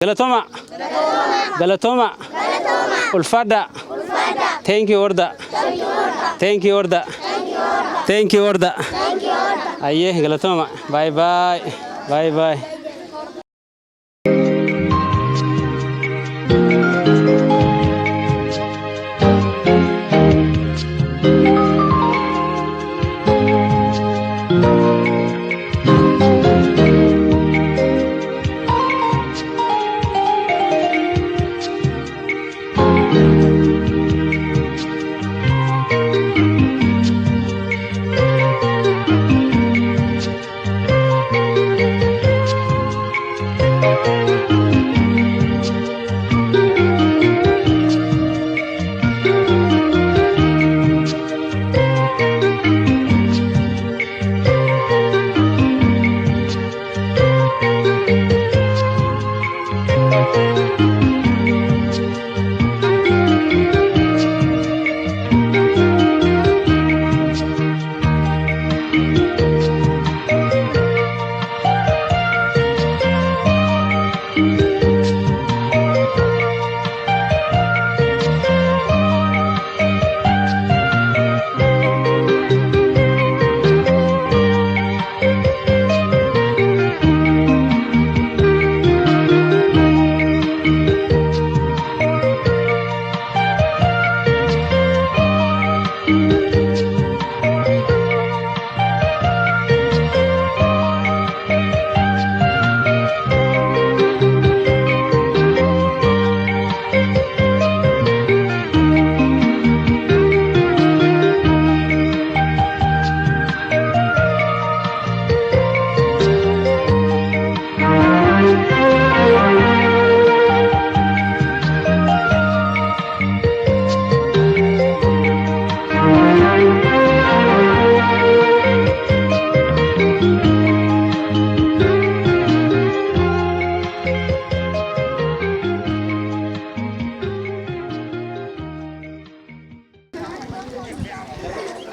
Galatoma. Galatoma. Ulfada. Thank you Orda. Thank you Orda. Thank you Orda. Aye Galatoma. Bye bye. Bye bye.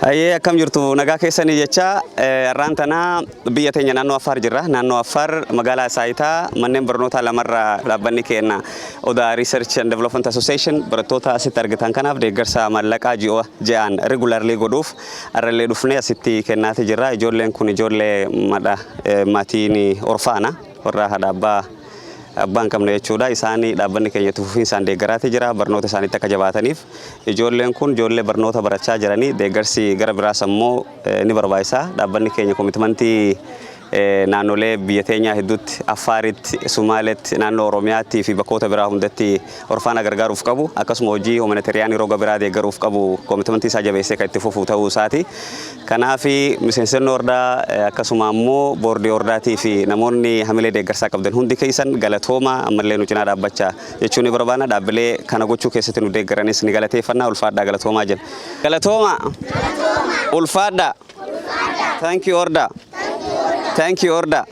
Aye akkam jirtu nagaa keessanii jecha arraantana biyya teenya naannoo Affaar jirra. Naannoo Affaar magaalaa Saayitaa manneen barnootaa lamarra dhaabbanni kenna Oda Research and Development Association barattoota asitti argitan kanaaf deeggarsa maallaqaa ji'aan regularly godhuuf arralee dhufnee asitti kennaati jirra. Ijoolleen kun ijoollee maatiin orfaana warra haadha abbaan qabne jechuudha. Isaanii dhaabbanni keenya tufufiinsaan deeggaraati jira barnoota isaaniitti akka jabaataniif. Ijoolleen kun ijoollee barnoota barachaa jiranii deeggarsi gara biraas ammoo ni barbaachisa. Dhaabbanni keenya komitmentii naannolee biyya teenyaa hedduutti Affaaritti, Sumaaleetti, naannoo Oromiyaatti fi bakkoota biraa hundatti orfaana gargaaruuf qabu. Akkasuma hojii humanitariyaanii roga biraa deeggaruuf qabu komitmentii isaa jabeessee kan itti fufuu ta'uu isaati. Kanaaf miseensonni Ordaa akkasuma ammoo boordii Ordaatii fi namoonni hamilee deeggarsaa qabdan hundi keessan galatooma ammallee nu cinaa dhaabbachaa jechuun ni barbaanna. Dhaabbilee kana gochuu keessatti nu deeggaranis ni galateeffannaa. Ulfaadhaa galatoomaa jenna. Galatooma. Ulfaadhaa. Thank you Orda. Thank you Orda.